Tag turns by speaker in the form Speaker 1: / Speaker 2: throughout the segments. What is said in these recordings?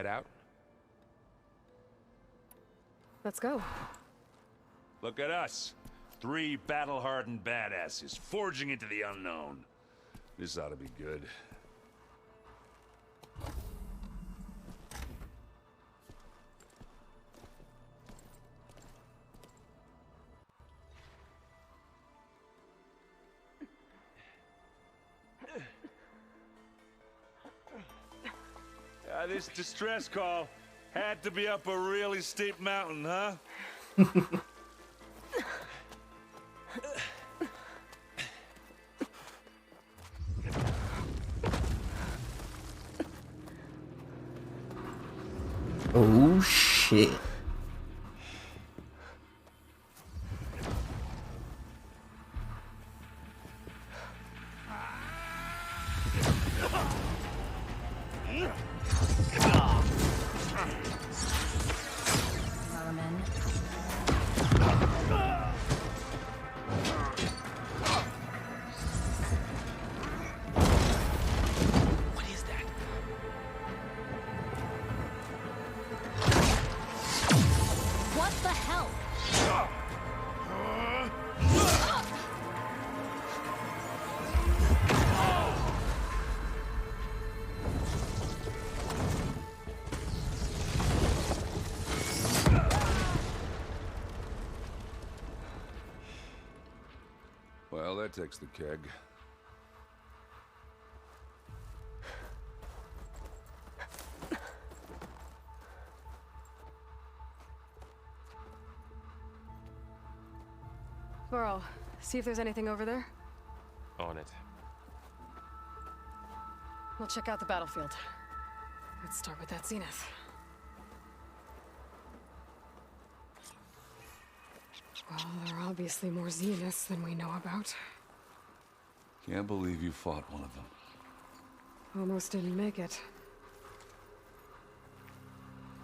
Speaker 1: head out?
Speaker 2: Let's go.
Speaker 3: Look at us. 3 battle-hardened badasses forging into the unknown. This ought to be good. This distress call had to be up a really steep mountain, huh?
Speaker 4: Oh shit.
Speaker 3: Well, that takes the keg.
Speaker 2: Burrow, see if there's anything over there.
Speaker 1: On it.
Speaker 2: We'll check out the battlefield. Let's start with that zenith. Well, there are obviously more zeniths than we know about.
Speaker 3: Can't believe you fought one of them.
Speaker 2: Almost didn't make it.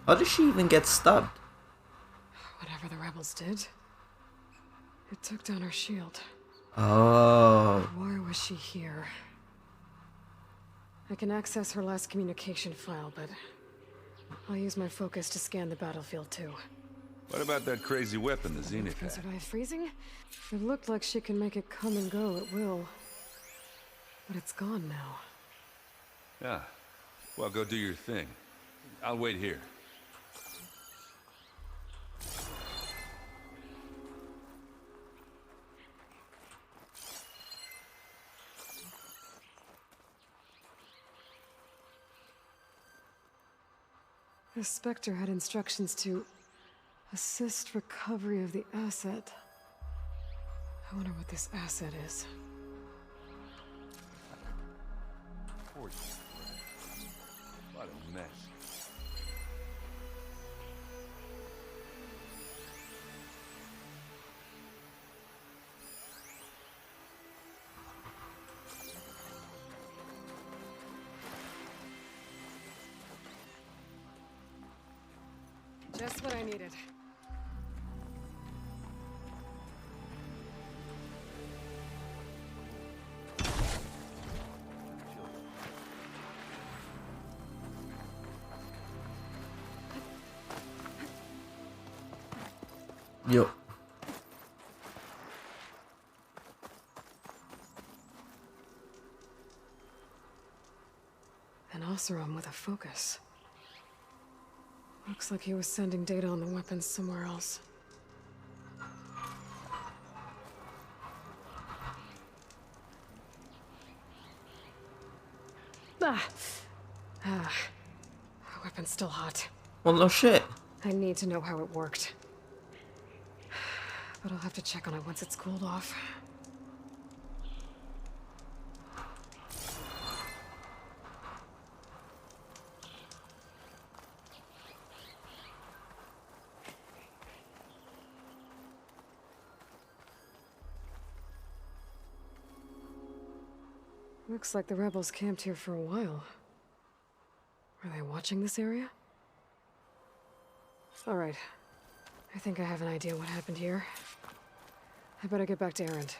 Speaker 4: How did she even get stabbed?
Speaker 2: Whatever the rebels did, it took down her shield.
Speaker 4: Oh.
Speaker 2: Why was she here? I can access her last communication file, but I'll use my focus to scan the battlefield too.
Speaker 3: What about that crazy weapon the Zenith
Speaker 2: Can
Speaker 3: had?
Speaker 2: survive freezing? It looked like she can make it come and go at will. But it's gone now.
Speaker 3: Yeah. Well, go do your thing. I'll wait here.
Speaker 2: The Specter had instructions to assist recovery of the asset. I wonder what this asset is.
Speaker 3: What a mess.
Speaker 2: Just what I needed.
Speaker 4: Yo.
Speaker 2: An Oseram with a focus. Looks like he was sending data on the weapons somewhere else. Weapon's still hot.
Speaker 4: Well, no shit.
Speaker 2: I need to know how it worked. But I'll have to check on it once it's cooled off. Looks like the rebels camped here for a while. Are they watching this area? All right. I think I have an idea what happened here. I better get back to Erend.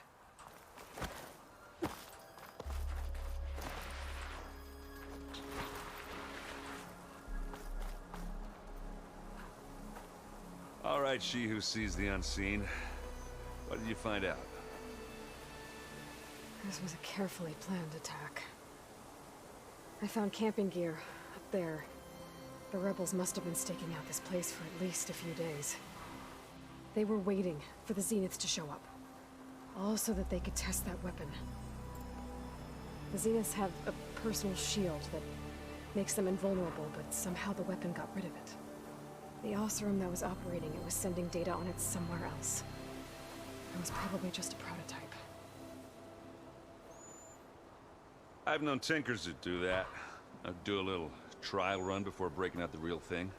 Speaker 3: right, she who sees the unseen. What did you find out?
Speaker 2: This was a carefully planned attack. I found camping gear up there. The rebels must have been staking out this place for at least a few days. They were waiting for the Zeniths to show up. All so that they could test that weapon. The Zeniths have a personal shield that makes them invulnerable, but somehow the weapon got rid of it. The Oseram that was operating it was sending data on it somewhere else. It was probably just a prototype.
Speaker 3: I've known tinkers that do that. I'd do a little trial run before breaking out the real thing.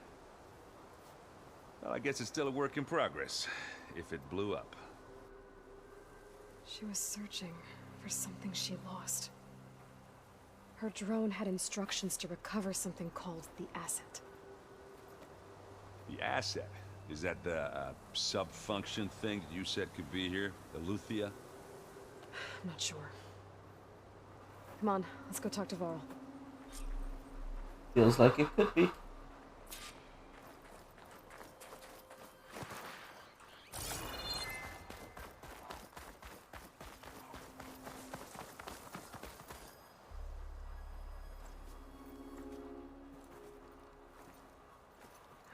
Speaker 3: Well, I guess it's still a work in progress, if it blew up.
Speaker 2: She was searching for something she lost. Her drone had instructions to recover something called the asset.
Speaker 3: The asset? Is that the sub-function thing that you said could be here? The Luthia?
Speaker 2: I'm not sure. Come on, let's go talk to Varl.
Speaker 4: Feels like it could be.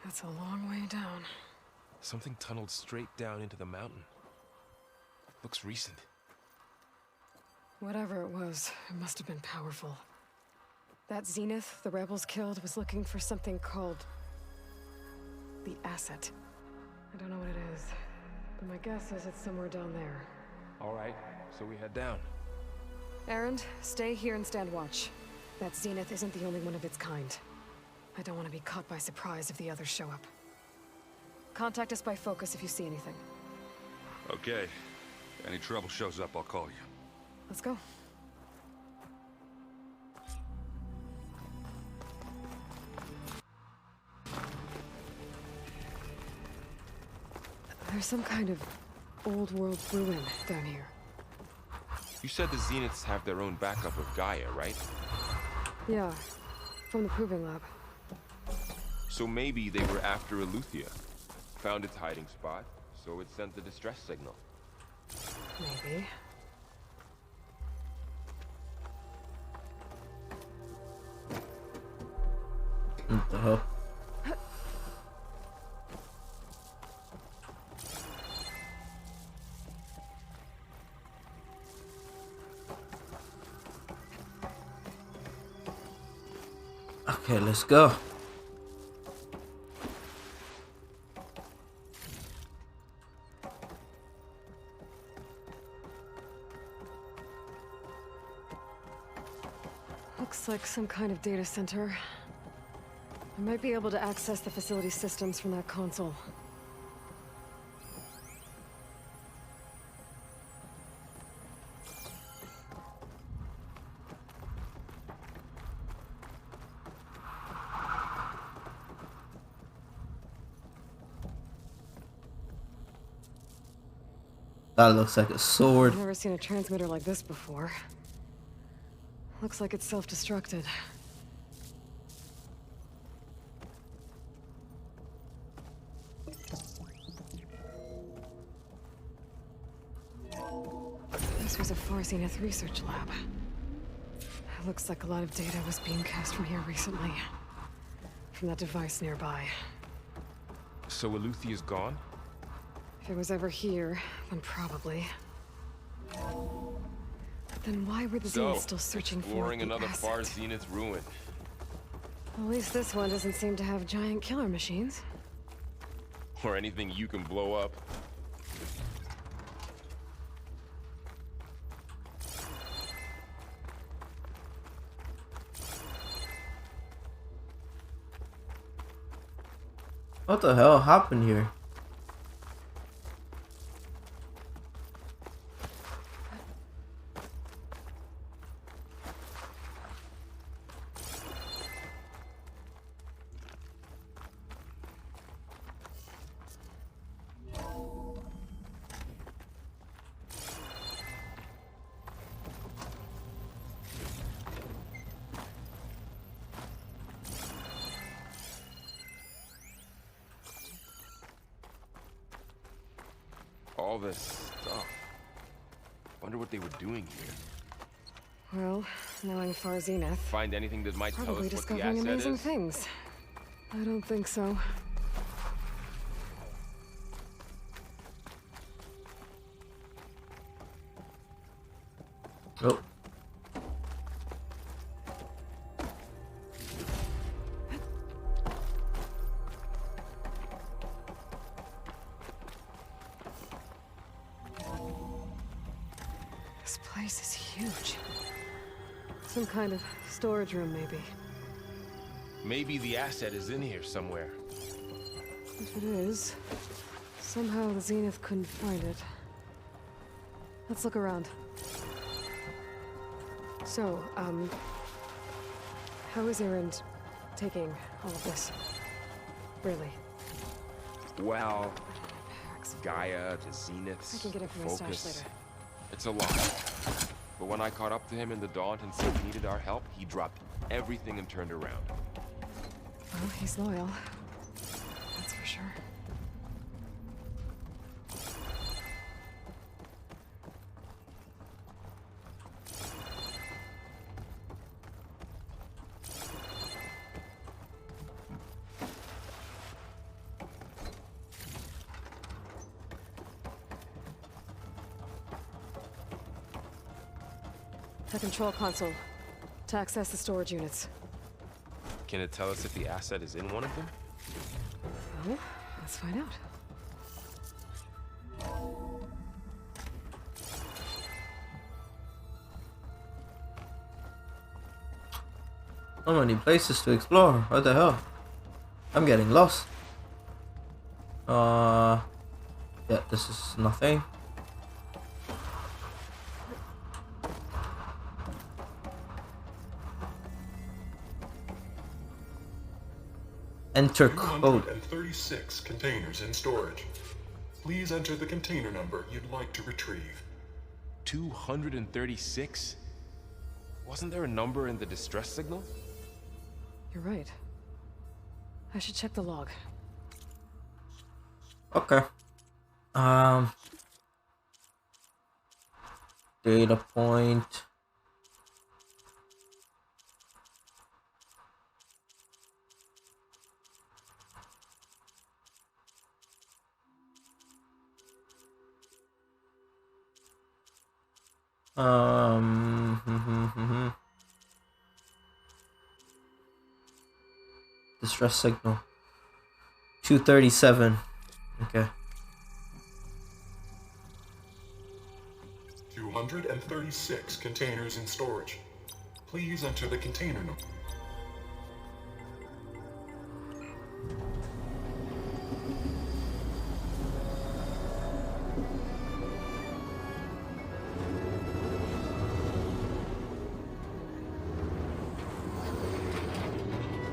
Speaker 2: That's a long way down.
Speaker 1: Something tunneled straight down into the mountain. Looks recent.
Speaker 2: Whatever it was, it must have been powerful. That Zenith the rebels killed was looking for something called the asset. I don't know what it is, but my guess is it's somewhere down there.
Speaker 1: All right, so we head down.
Speaker 2: Erend, stay here and stand watch. That Zenith isn't the only one of its kind. I don't want to be caught by surprise if the others show up. Contact us by focus if you see anything.
Speaker 3: Okay. If any trouble shows up, I'll call you.
Speaker 2: Let's go. There's some kind of old world ruin down here.
Speaker 1: You said the Zeniths have their own backup of Gaia, right?
Speaker 2: Yeah, from the proving lab.
Speaker 1: So maybe they were after Eleuthia. Found its hiding spot, so it sent the distress signal.
Speaker 2: Maybe.
Speaker 4: What the hell? Okay, let's go.
Speaker 2: Looks like some kind of data center. I might be able to access the facility systems from that console.
Speaker 4: That looks like a sword.
Speaker 2: I've never seen a transmitter like this before. Looks like it's self-destructed. This was a Far Zenith research lab. It looks like a lot of data was being cast from here recently. From that device nearby.
Speaker 1: So Eleuthia's gone?
Speaker 2: If it was ever here, then probably. Then why were the Zeniths still searching for
Speaker 1: exploring
Speaker 2: the
Speaker 1: another
Speaker 2: asset?
Speaker 1: Far Zenith ruin.
Speaker 2: At least this one doesn't seem to have giant killer machines.
Speaker 1: Or anything you can blow up.
Speaker 4: What the hell happened here?
Speaker 1: all this stuff. Wonder what they were doing here.
Speaker 2: Well, knowing Far Zenith,
Speaker 1: Find anything that might tell
Speaker 2: probably
Speaker 1: us what the
Speaker 2: discovering
Speaker 1: asset
Speaker 2: amazing
Speaker 1: is?
Speaker 2: things. I don't think so.
Speaker 4: Oh.
Speaker 2: This place is huge. Some kind of storage room, maybe.
Speaker 1: Maybe the asset is in here somewhere.
Speaker 2: If it is, somehow the Zenith couldn't find it. Let's look around. So, how is Erend taking all of this? Really?
Speaker 1: Well, Gaia, the Zenith,
Speaker 2: I can get it from my stash later.
Speaker 1: It's a lot. But when I caught up to him in the Daunt and said he needed our help, he dropped everything and turned around.
Speaker 2: Well, he's loyal. That's for sure. The control console. To access the storage units.
Speaker 1: Can it tell us if the asset is in one of them?
Speaker 2: Well, let's find out.
Speaker 4: So many places to explore. What the hell? I'm getting lost. Yeah, this is nothing. Enter code.
Speaker 5: 236 containers in storage. Please enter the container number you'd like to retrieve.
Speaker 1: 236? Wasn't there a number in the distress signal?
Speaker 2: You're right. I should check the log.
Speaker 4: Okay. Data point. Distress signal. 237. Okay.
Speaker 5: 236 containers in storage. Please enter the container number.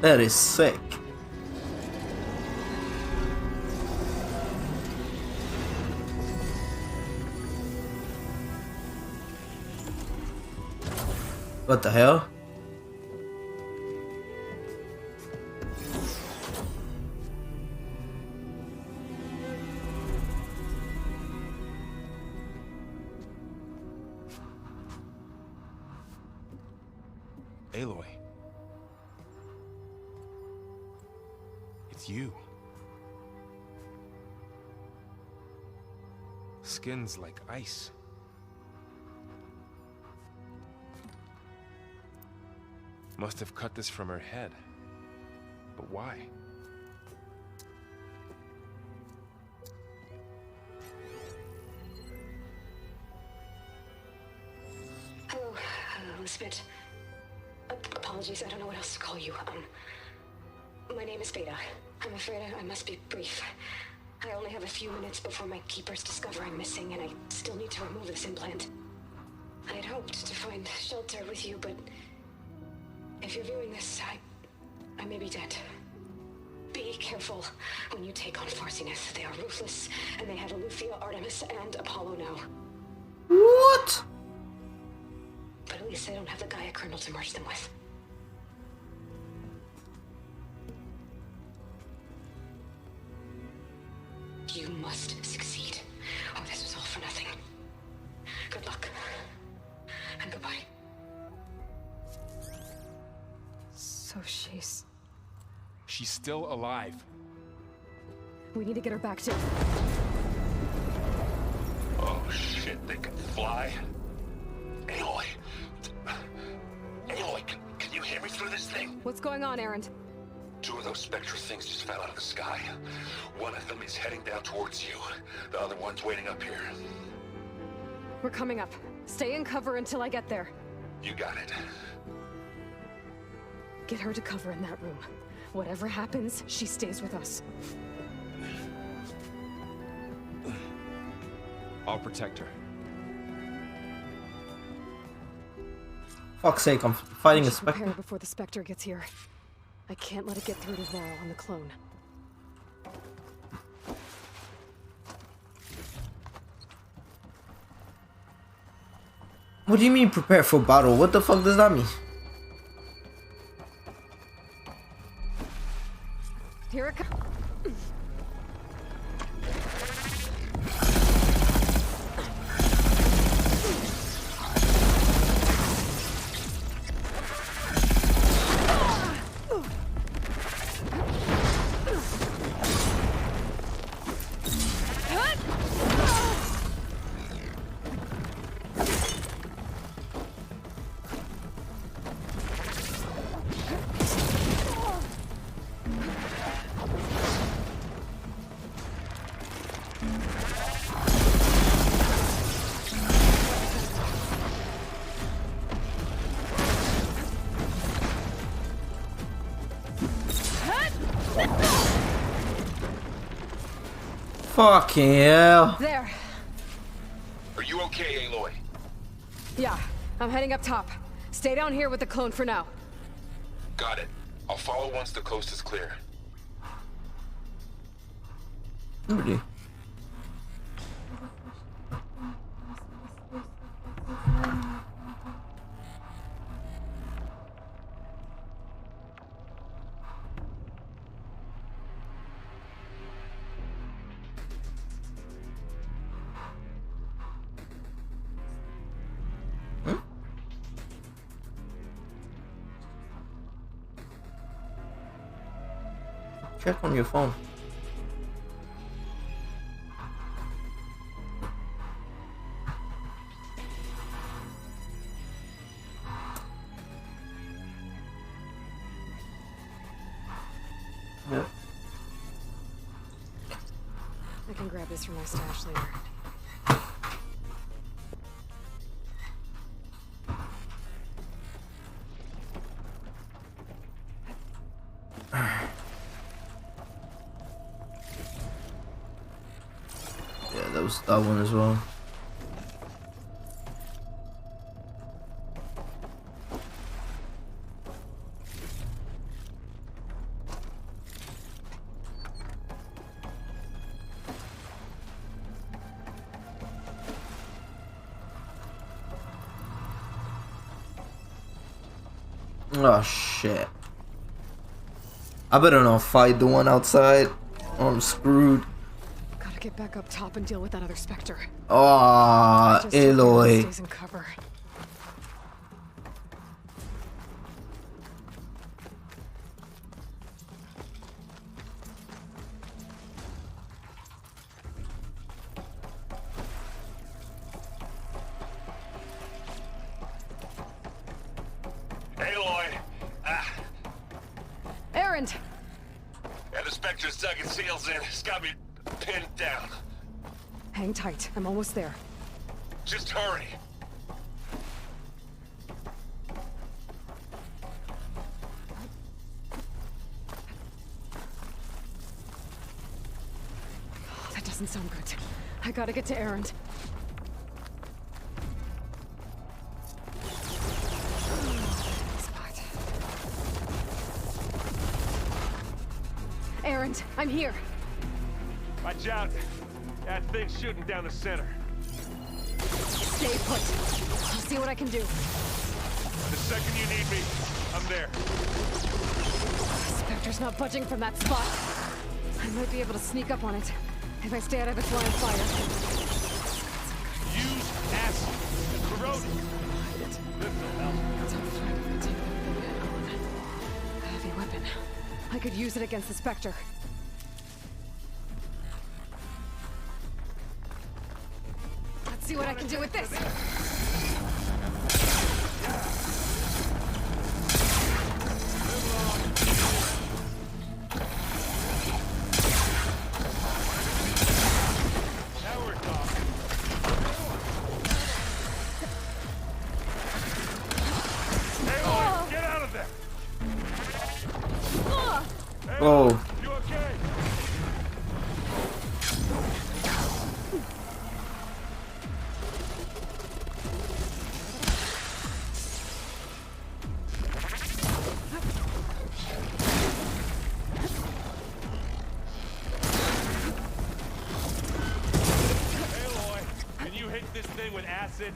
Speaker 4: That is sick. What the hell?
Speaker 1: Aloy. It's you. Skin's like ice. Must have cut this from her head. But why?
Speaker 6: Hello, Elizabeth. Apologies, I don't know what else to call you. My name is Beta. I'm afraid I must be brief. I only have a few minutes before my keepers discover I'm missing, and I still need to remove this implant. I had hoped to find shelter with you, but if you're viewing this, I may be dead. Be careful when you take on Far Zenith. They are ruthless, and they have Eleuthia, Artemis, and Apollo now.
Speaker 4: What?
Speaker 6: But at least they don't have the Gaia kernel to merge them with. You must succeed, or this was all
Speaker 2: So she's...
Speaker 7: She's still alive.
Speaker 2: We need to get her back to...
Speaker 8: Oh shit, they can fly? Aloy! Aloy, can you hear me through this thing?
Speaker 2: What's going on, Erend?
Speaker 8: 2 of those Spectre things just fell out of the sky. One of them is heading down towards you. The other one's waiting up here.
Speaker 2: We're coming up. Stay in cover until I get there.
Speaker 8: You got it.
Speaker 2: Get her to cover in that room. Whatever happens, she stays with us.
Speaker 1: I'll protect her.
Speaker 4: Fuck's sake, I'm fighting a
Speaker 2: We should prepare
Speaker 4: Spectre.
Speaker 2: before the Spectre gets here. I can't let it get through to Val on the clone.
Speaker 4: What do you mean prepare for battle? What the fuck does that mean?
Speaker 2: Here it comes.
Speaker 4: Fucking hell.
Speaker 2: There.
Speaker 8: Are you okay, Aloy?
Speaker 2: Yeah, I'm heading up top. Stay down here with the clone for now.
Speaker 8: Got it. I'll follow once the coast is clear.
Speaker 4: Really? Check on your phone. Yep.
Speaker 2: I can grab this from my stash later.
Speaker 4: Yeah, that was that one as well. Oh shit. I better not fight the one outside or I'm screwed.
Speaker 2: Gotta get back up top and deal with that other Spectre.
Speaker 4: Ah,
Speaker 2: Just hope everyone
Speaker 4: Aloy.
Speaker 2: stays in cover.
Speaker 8: Aloy!
Speaker 2: Erend!
Speaker 8: Yeah, the Spectre's dug its heels in. It's got me pinned down.
Speaker 2: Hang tight. I'm almost there.
Speaker 8: Just hurry.
Speaker 2: Oh, that doesn't sound good. I gotta get to Erend. Spot. Erend, I'm here.
Speaker 1: Watch out. That thing's shooting down the center.
Speaker 2: Stay put. I'll see what I can do.
Speaker 1: The second you need me, I'm there.
Speaker 2: Spectre's not budging from that spot. I might be able to sneak up on it if I stay out of its line of fire.
Speaker 1: Use acid. Corrode it.
Speaker 2: It's a friend of the team. I could use it against the Specter. Let's see what I can do with this.
Speaker 3: Now we're talking. Aloy, get out of there!
Speaker 4: Oh.
Speaker 3: You okay? Aloy, can you hit this thing with acid?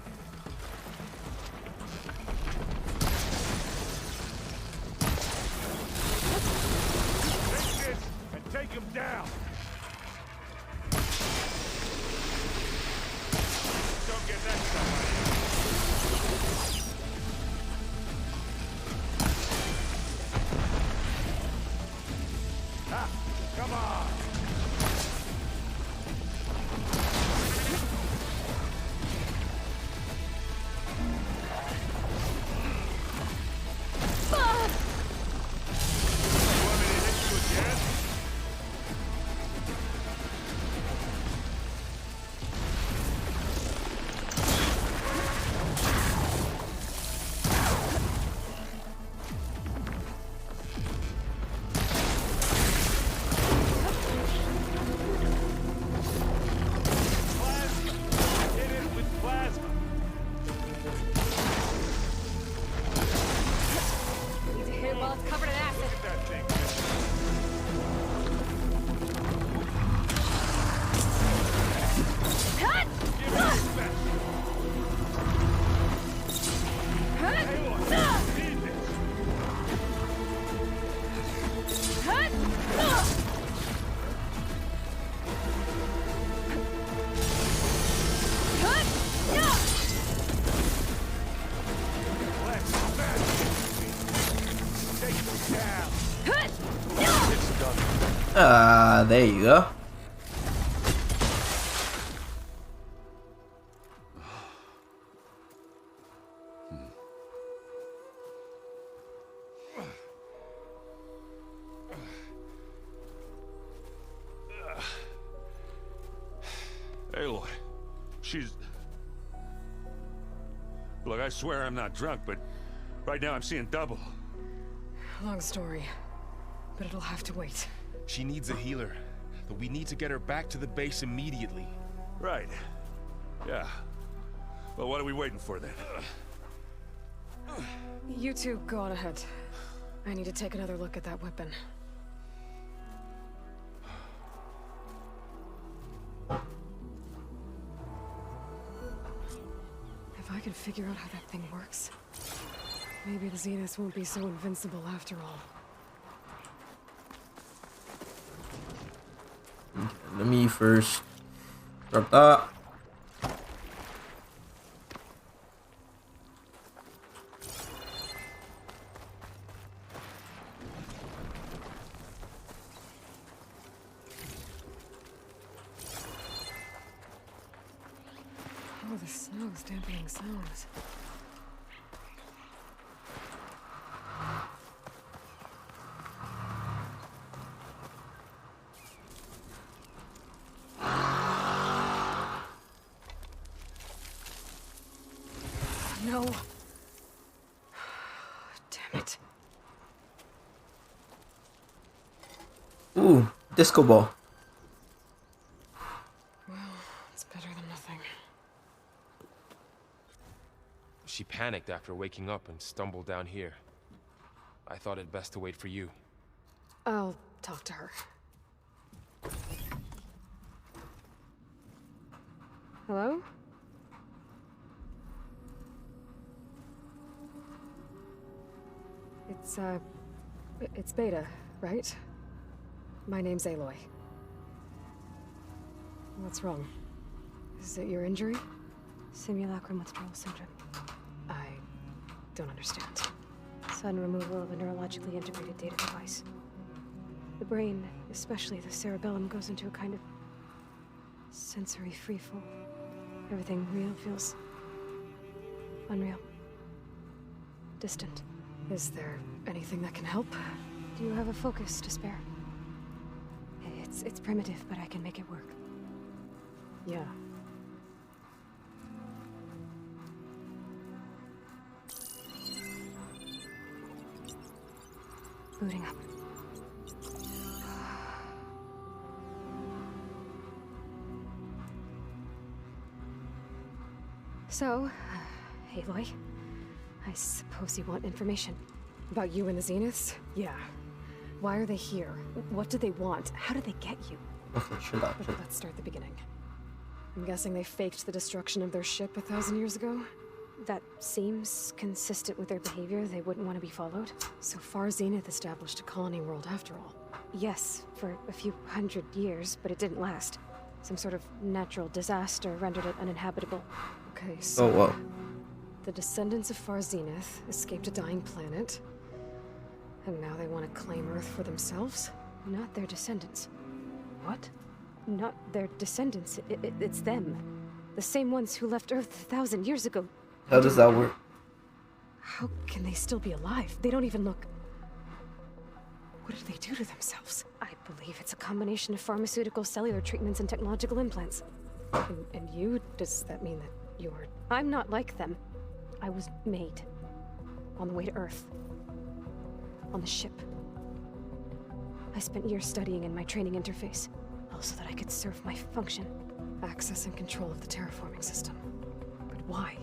Speaker 3: Take this and take him down. Don't get that stuff. Ah, come on. You want me to hit you again? Plasma. Hit it with plasma.
Speaker 2: Need to hit it while it's covered in acid.
Speaker 3: Look at that thing. Give it respect. Aloy, need this. Let's smash it. Take them down. It's done.
Speaker 4: Ah, there you go.
Speaker 3: Aloy, she's... Look, I swear I'm not drunk, but right now I'm seeing double.
Speaker 2: Long story, but it'll have to wait.
Speaker 1: She needs a healer, but we need to get her back to the base immediately.
Speaker 3: Right. Yeah. Well, what are we waiting for then?
Speaker 2: You two go on ahead. I need to take another look at that weapon. If I can figure out how that thing works, maybe the Zeniths won't be so invincible after all.
Speaker 4: Let me first drop that.
Speaker 2: Oh, the snow's dampening sounds. No. Damn it.
Speaker 4: Ooh, disco ball.
Speaker 2: Well, it's better than nothing.
Speaker 1: She panicked after waking up and stumbled down here. I thought it best to wait for you.
Speaker 2: I'll talk to her. Hello? It's Beta, right? My name's Aloy. What's wrong? Is it your injury?
Speaker 6: Simulacrum withdrawal syndrome.
Speaker 2: I don't understand. Sudden removal of a neurologically integrated data device. The brain, especially the cerebellum, goes into a kind of sensory freefall. Everything real feels unreal. Distant. Is there anything that can help? Do you have a focus to spare? It's primitive, but I can make it work. Yeah. Booting up. So, Aloy, I suppose you want information. About you and the Zeniths? Yeah. Why are they here? What do they want? How did they get you?
Speaker 4: Okay, shut up.
Speaker 2: But let's start at the beginning. I'm guessing they faked the destruction of their ship 1,000 years ago? That seems consistent with their behavior. They wouldn't want to be followed. So far, Zenith established a colony world after all. Yes, for a few hundred years, but it didn't last. Some sort of natural disaster rendered it uninhabitable. Okay, so...
Speaker 4: Oh, whoa.
Speaker 2: The descendants of Far Zenith escaped a dying planet, and now they want to claim Earth for themselves? Not their descendants. What? Not their descendants. It's them. The same ones who left Earth 1,000 years ago.
Speaker 4: How does that work?
Speaker 2: How can they still be alive? They don't even look... What did they do to themselves? I believe it's a combination of pharmaceutical, cellular treatments, and technological implants. And you? Does that mean that you're... I'm not like them. I was made. On the way to Earth. On the ship. I spent years studying in my training interface. All so that I could serve my function. Access and control of the terraforming system. But why?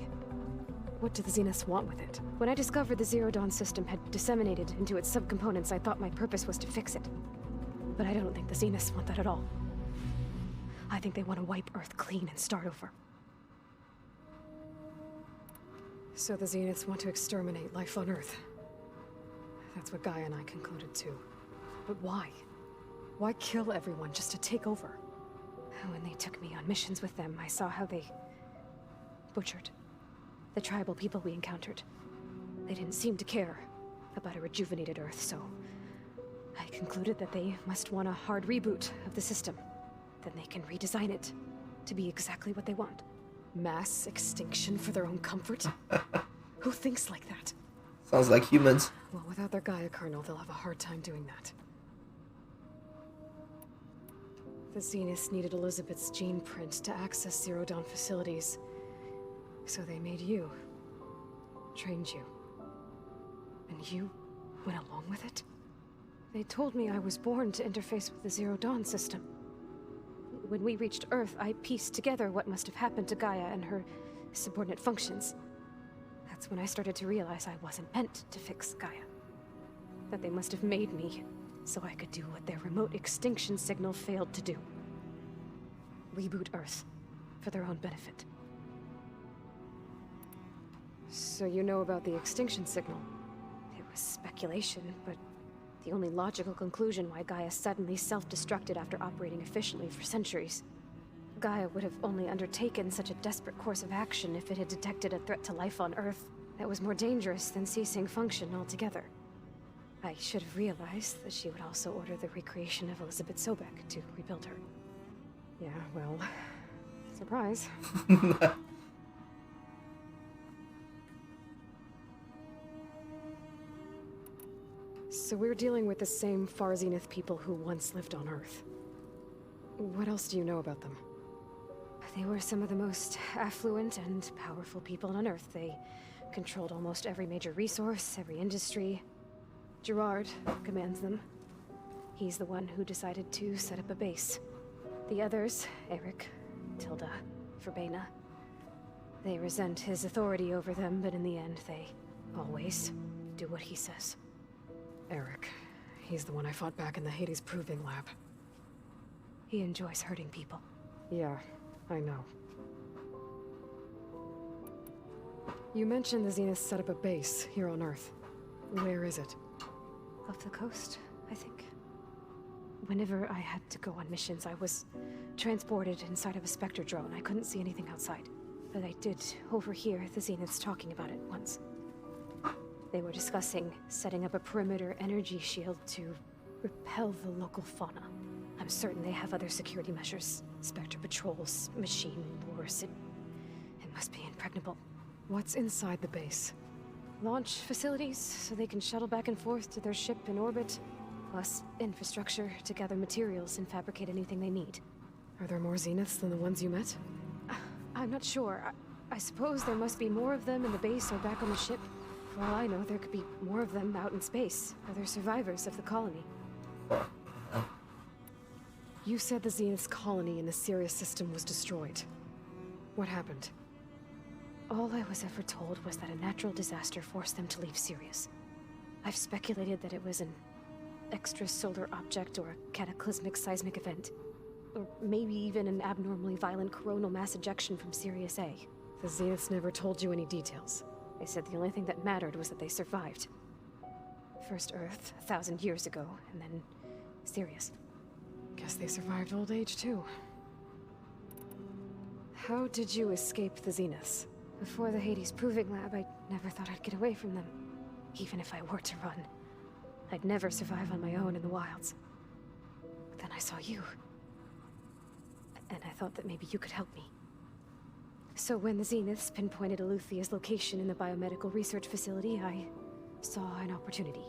Speaker 2: What do the Zeniths want with it? When I discovered the Zero Dawn system had disseminated into its subcomponents, I thought my purpose was to fix it. But I don't think the Zeniths want that at all. I think they want to wipe Earth clean and start over. So the Zeniths want to exterminate life on Earth. That's what Gaia and I concluded too. But why? Why kill everyone just to take over? When they took me on missions with them, I saw how they butchered the tribal people we encountered. They didn't seem to care about a rejuvenated Earth, so I concluded that they must want a hard reboot of the system. Then they can redesign it to be exactly what they want. Mass extinction for their own comfort? Who thinks like that?
Speaker 4: Sounds like humans.
Speaker 2: Well, without their Gaia kernel, they'll have a hard time doing that. The Zeniths needed Elizabeth's gene print to access Zero Dawn facilities. So they made you. Trained you. And you went along with it? They told me I was born to interface with the Zero Dawn system. When we reached Earth, I pieced together what must have happened to Gaia and her subordinate functions. That's when I started to realize I wasn't meant to fix Gaia. That they must have made me so I could do what their remote extinction signal failed to do. Reboot Earth for their own benefit. So you know about the extinction signal? It was speculation, but the only logical conclusion why Gaia suddenly self-destructed after operating efficiently for centuries. Gaia would have only undertaken such a desperate course of action if it had detected a threat to life on Earth that was more dangerous than ceasing function altogether. I should have realized that she would also order the recreation of Elizabeth Sobek to rebuild her. Yeah, well, surprise. So we're dealing with the same Far Zenith people who once lived on Earth. What else do you know about them? They were some of the most affluent and powerful people on Earth. They controlled almost every major resource, every industry. Gerard commands them. He's the one who decided to set up a base. The others, Eric, Tilda, Verbena, they resent his authority over them, but in the end, they always do what he says. Eric. He's the one I fought back in the Hades Proving Lab. He enjoys hurting people. Yeah, I know. You mentioned the Zeniths set up a base here on Earth. Where is it? Off the coast, I think. Whenever I had to go on missions, I was transported inside of a Specter drone. I couldn't see anything outside. But I did overhear the Zeniths talking about it once. They were discussing setting up a perimeter energy shield to repel the local fauna. I'm certain they have other security measures. Specter patrols, machine wars. It must be impregnable. What's inside the base? Launch facilities, so they can shuttle back and forth to their ship in orbit. Plus, infrastructure to gather materials and fabricate anything they need. Are there more Zeniths than the ones you met? I'm not sure. I suppose there must be more of them in the base or back on the ship. For all I know, there could be more of them out in space. Other survivors of the colony. You said the Zenith's colony in the Sirius system was destroyed. What happened? All I was ever told was that a natural disaster forced them to leave Sirius. I've speculated that it was an extrasolar object or a cataclysmic seismic event. Or maybe even an abnormally violent coronal mass ejection from Sirius A. The Zeniths never told you any details. They said the only thing that mattered was that they survived. First Earth, 1,000 years ago, and then Sirius. Guess they survived old age, too. How did you escape the Zeniths? Before the Hades Proving Lab, I never thought I'd get away from them. Even if I were to run. I'd never survive on my own in the wilds. But then I saw you. And I thought that maybe you could help me. So when the Zeniths pinpointed Eluthia's location in the biomedical research facility, I saw an opportunity.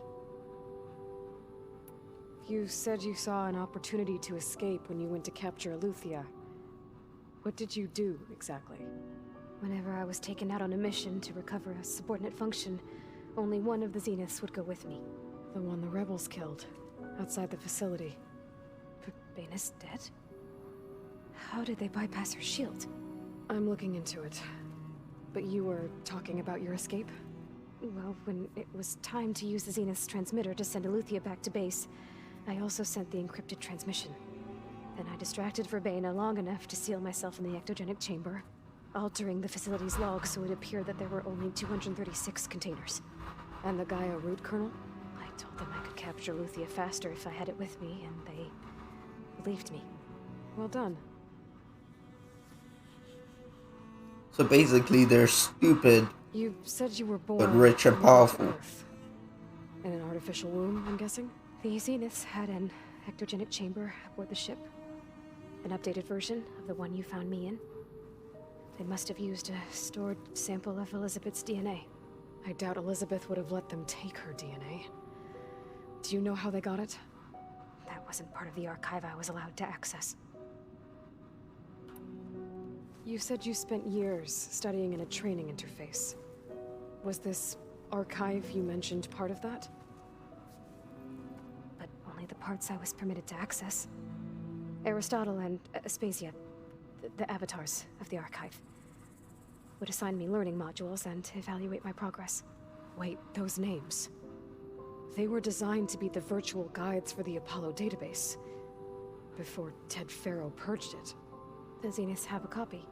Speaker 2: You said you saw an opportunity to escape when you went to capture Eluthia. What did you do, exactly? Whenever I was taken out on a mission to recover a subordinate function, only one of the Zeniths would go with me. The one the rebels killed, outside the facility. Baina's dead? How did they bypass her shield? I'm looking into it. But you were talking about your escape? Well, when it was time to use the Zenith's transmitter to send Eluthia back to base, I also sent the encrypted transmission. Then I distracted Verbena long enough to seal myself in the ectogenic chamber, altering the facility's log so it appeared that there were only 236 containers. And the Gaia root kernel? I told them I could capture Eluthia faster if I had it with me, and they believed me. Well done.
Speaker 4: So basically, they're stupid.
Speaker 2: You said you were born
Speaker 4: but rich and
Speaker 2: on
Speaker 4: powerful.
Speaker 2: Earth. In an artificial womb, I'm guessing? The Zeniths had an ectogenic chamber aboard the ship. An updated version of the one you found me in. They must have used a stored sample of Elizabeth's DNA. I doubt Elizabeth would have let them take her DNA. Do you know how they got it? That wasn't part of the archive I was allowed to access. You said you spent years studying in a training interface. Was this archive you mentioned part of that? But only the parts I was permitted to access. Aristotle and Aspasia, the avatars of the archive, would assign me learning modules and evaluate my progress. Wait, those names. They were designed to be the virtual guides for the Apollo database. Before Ted Faro purged it. The Zeniths have a copy.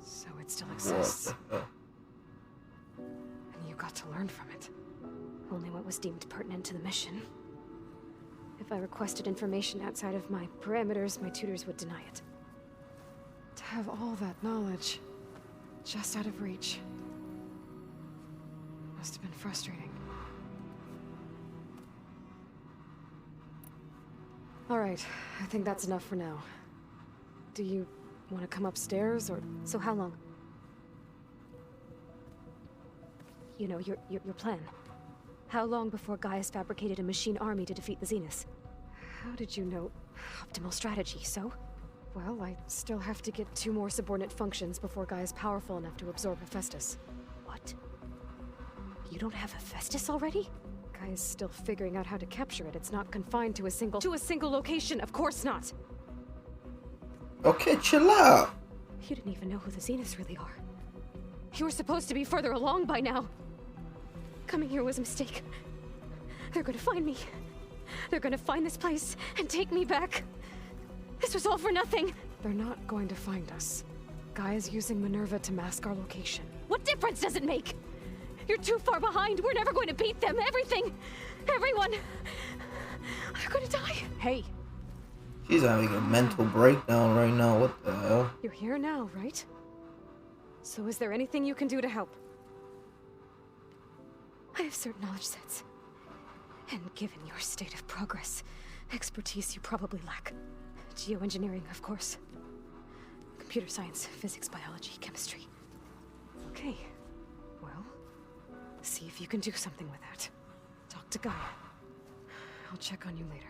Speaker 2: So it still exists.
Speaker 4: What the hell?
Speaker 2: And you got to learn from it. Only what was deemed pertinent to the mission. If I requested information outside of my parameters, my tutors would deny it. To have all that knowledge, just out of reach, must have been frustrating. All right, I think that's enough for now. Do you want to come upstairs, or... So how long? You know, your plan. How long before Gaius fabricated a machine army to defeat the Zeniths? How did you know? Optimal strategy, so? Well, I still have to get 2 more subordinate functions before Gaia's powerful enough to absorb Hephaestus. What? You don't have Hephaestus already? Gaia's still figuring out how to capture it. It's not confined to a single location, of course not!
Speaker 4: Okay, chill out.
Speaker 2: You didn't even know who the Zeniths really are. You were supposed to be further along by now. Coming here was a mistake. They're gonna find me. They're gonna find this place and take me back. This was all for nothing. They're not going to find us. Gaia's using Minerva to mask our location. What difference does it make? You're too far behind. We're never going to beat them. Everything. Everyone. They're gonna die. Hey.
Speaker 4: She's having a mental breakdown right now. What the hell?
Speaker 2: You're here now, right? So is there anything you can do to help? I have certain knowledge sets. And given your state of progress, expertise you probably lack. Geoengineering, of course. Computer science, physics, biology, chemistry. Okay. Well, see if you can do something with that. Talk to Gaia. I'll check on you later.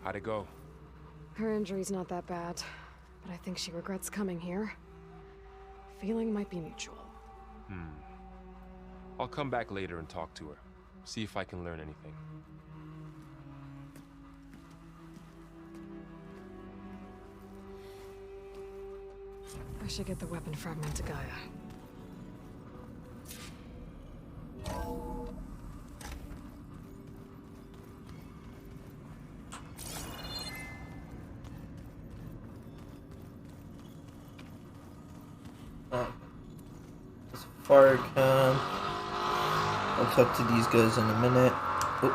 Speaker 7: How'd it go?
Speaker 2: Her injury's not that bad, but I think she regrets coming here. Feeling might be mutual.
Speaker 1: I'll come back later and talk to her. See if I can learn anything.
Speaker 2: I should get the weapon fragment to Gaia.
Speaker 4: As far as I can. I'll talk to these guys in a minute. Oh.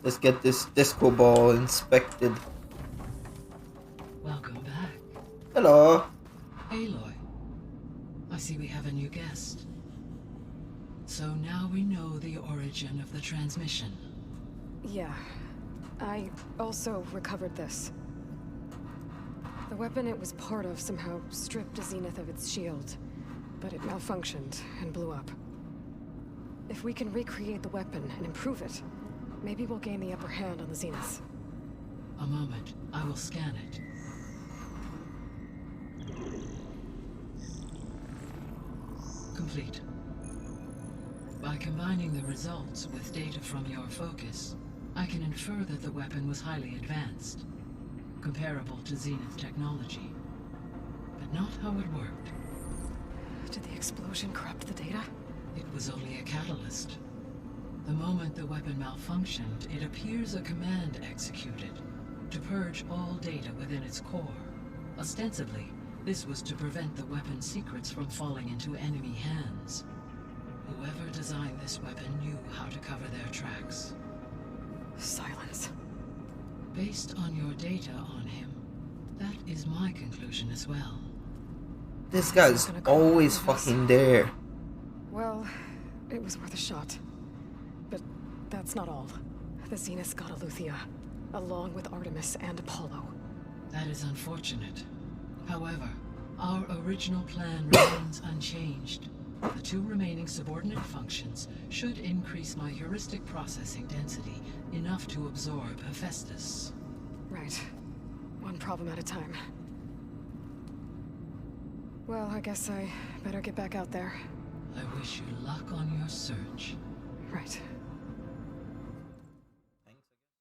Speaker 4: Let's get this disco ball inspected.
Speaker 9: Welcome back.
Speaker 4: Hello.
Speaker 9: Aloy. I see we have a new guest. So now we know the origin of the transmission.
Speaker 2: Yeah. I also recovered this. The weapon it was part of somehow stripped Zenith of its shield, but it malfunctioned and blew up. If we can recreate the weapon and improve it, maybe we'll gain the upper hand on the Zeniths.
Speaker 9: A moment. I will scan it. Complete. By combining the results with data from your focus, I can infer that the weapon was highly advanced, comparable to Zenith technology, but not how it worked.
Speaker 2: Did the explosion corrupt the data?
Speaker 9: It was only a catalyst. The moment the weapon malfunctioned, it appears a command executed to purge all data within its core. Ostensibly, this was to prevent the weapon's secrets from falling into enemy hands. Whoever designed this weapon knew how to cover their tracks.
Speaker 2: Silence.
Speaker 9: Based on your data on him, that is my conclusion as well.
Speaker 4: This guy's always fucking there.
Speaker 2: Well, it was worth a shot. But that's not all. The Zeniths got Aletheia, along with Artemis and Apollo.
Speaker 9: That is unfortunate. However, our original plan remains unchanged. The two remaining subordinate functions should increase my heuristic processing density enough to absorb Hephaestus.
Speaker 2: Right. One problem at a time. Well, I guess I better get back out there.
Speaker 9: I wish you luck on your search.
Speaker 2: Right.